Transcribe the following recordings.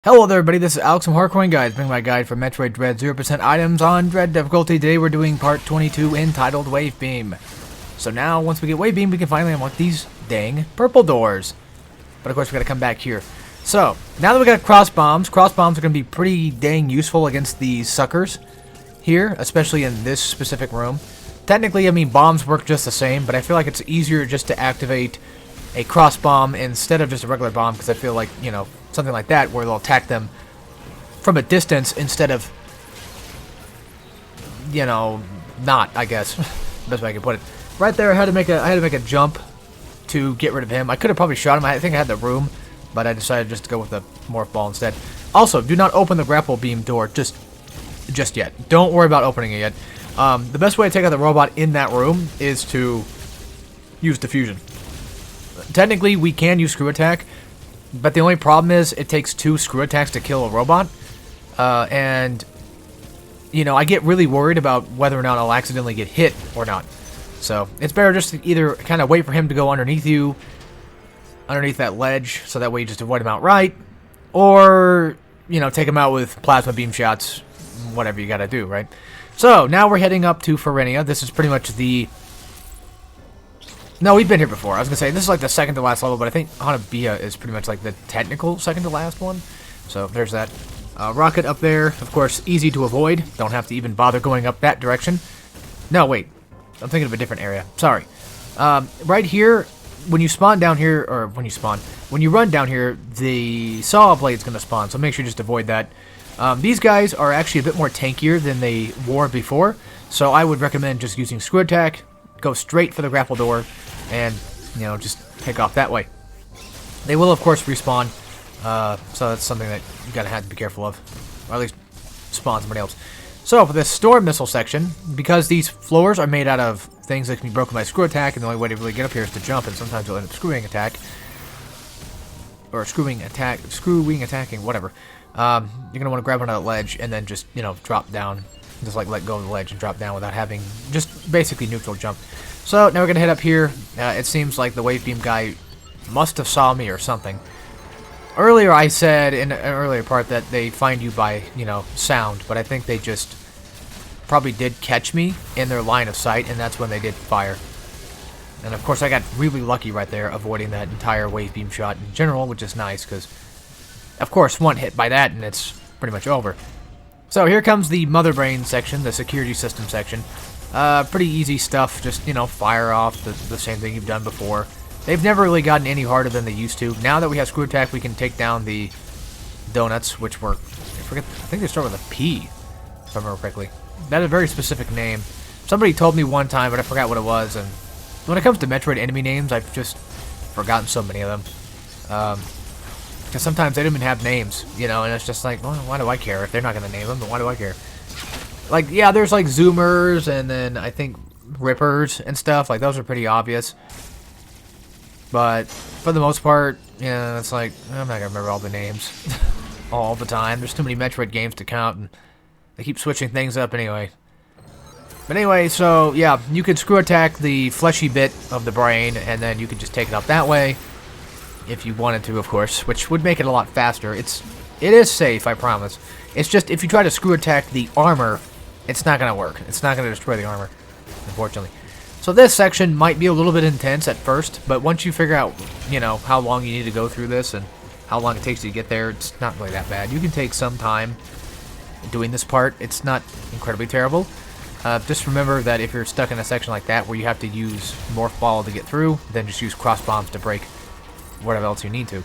Hello there everybody, this is Alex from Hardcoin Guides, bringing my guide for Metroid Dread 0% items on Dread difficulty. Today we're doing part 22 entitled Wave Beam. So now, once we get Wave Beam, we can finally unlock these dang purple doors. But of course we gotta come back here. So, now that we got cross bombs are gonna be pretty dang useful against these suckers here, especially in this specific room. Technically, I mean, bombs work just the same, but I feel like it's easier just to activate a cross bomb instead of just a regular bomb, because I feel like, you know, something like that where they'll attack them from a distance instead of, you know, not, I guess. Best way I can put it. Right there, I had to make a jump to get rid of him. I could have probably shot him. I think I had the room, but I decided just to go with the morph ball instead. Also, do not open the grapple beam door just yet. Don't worry about opening it yet. The best way to take out the robot in that room is to use diffusion. Technically, we can use screw attack, but the only problem is it takes 2 screw attacks to kill a robot. And, you know, I get really worried about whether or not I'll accidentally get hit or not. So, it's better just to either kind of wait for him to go underneath you, underneath that ledge, so that way you just avoid him outright, or, you know, take him out with plasma beam shots, whatever you gotta do, right? So, now we're heading up to Ferenia. This is pretty much the... No, we've been here before. I was going to say, this is like the second to last level, but I think Hanabia is pretty much like the technical second to last one. So, there's that. Rocket up there, of course, easy to avoid. Don't have to even bother going up that direction. No, wait. I'm thinking of a different area. Sorry. Right here, when you spawn down here, or when you run down here, the saw blade's going to spawn, so make sure you just avoid that. These guys are actually a bit more tankier than they were before, so I would recommend just using screw attack, go straight for the grapple door, and, you know, just take off that way. They will, of course, respawn, so that's something that you gotta have to be careful of, or at least spawn somebody else. So, for this storm missile section, because these floors are made out of things that can be broken by screw attack, and the only way to really get up here is to jump, and sometimes you'll end up screwing attacking, whatever. You're gonna want to grab onto that ledge, and then just, you know, drop down. Just like let go of the ledge and drop down without having just basically neutral jump. So now we're gonna head up here. It seems like the wave beam guy must have saw me or something. Earlier I said in an earlier part that they find you by, you know, sound, but I think they just probably did catch me in their line of sight, and that's when they did fire. And of course I got really lucky right there, avoiding that entire wave beam shot in general, which is nice because, of course, one hit by that and it's pretty much over. So here comes the mother brain section, the security system section. Pretty easy stuff, just, you know, fire off the same thing you've done before. They've never really gotten any harder than they used to. Now that we have screw attack, we can take down the donuts, which were, I think they start with a P, if I remember correctly. That is a very specific name. Somebody told me one time, but I forgot what it was, and when it comes to Metroid enemy names, I've just forgotten so many of them. Because sometimes they don't even have names, you know, and it's just like, well, why do I care? If they're not going to name them, then why do I care? Like, yeah, there's like Zoomers, and then I think Rippers and stuff. Like, those are pretty obvious. But for the most part, yeah, it's like, I'm not going to remember all the names all the time. There's too many Metroid games to count, and they keep switching things up anyway. But anyway, so, yeah, you could screw attack the fleshy bit of the brain, and then you could just take it out that way. If you wanted to, of course, which would make it a lot faster. It is safe, I promise. It's just, if you try to screw attack the armor, it's not going to work. It's not going to destroy the armor, unfortunately. So this section might be a little bit intense at first, but once you figure out, you know, how long you need to go through this and how long it takes you to get there, it's not really that bad. You can take some time doing this part. It's not incredibly terrible. Just remember that if you're stuck in a section like that where you have to use morph ball to get through, then just use cross bombs to break whatever else you need to.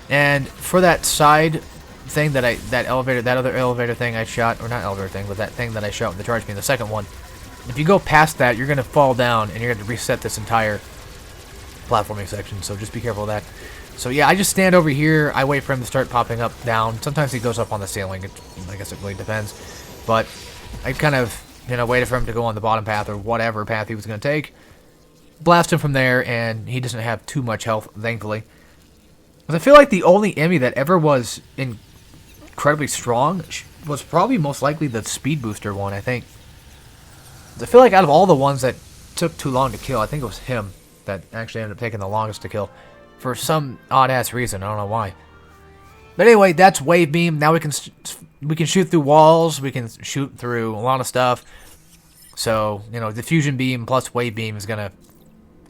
And for that side thing that that other elevator thing I shot, or not elevator thing, but that thing that I shot with the charge beam, the second one, if you go past that, you're gonna fall down and you're gonna reset this entire platforming section, so just be careful of that. So yeah, I just stand over here, I wait for him to start popping up, down. Sometimes he goes up on the ceiling, I guess it really depends. But I kind of, you know, waited for him to go on the bottom path or whatever path he was gonna take. Blast him from there, and he doesn't have too much health, thankfully. But I feel like the only enemy that ever was incredibly strong was probably most likely the speed booster one, I think. I feel like out of all the ones that took too long to kill, I think it was him that actually ended up taking the longest to kill. For some odd-ass reason, I don't know why. But anyway, that's wave beam. Now we can shoot through walls. We can shoot through a lot of stuff. So, you know, diffusion beam plus wave beam is gonna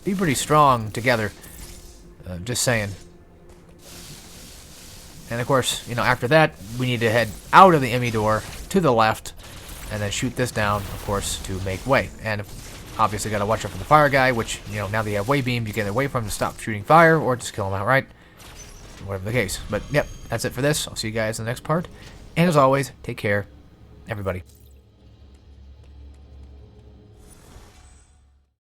be pretty strong together. Just saying. And of course, you know, after that, we need to head out of the Emmy door to the left, and then shoot this down, of course, to make way. And obviously, got to watch out for the fire guy, which, you know, now that you have wave beam, you can either wait for him to stop shooting fire or just kill him outright. Whatever the case. But yep, that's it for this. I'll see you guys in the next part. And as always, take care, everybody.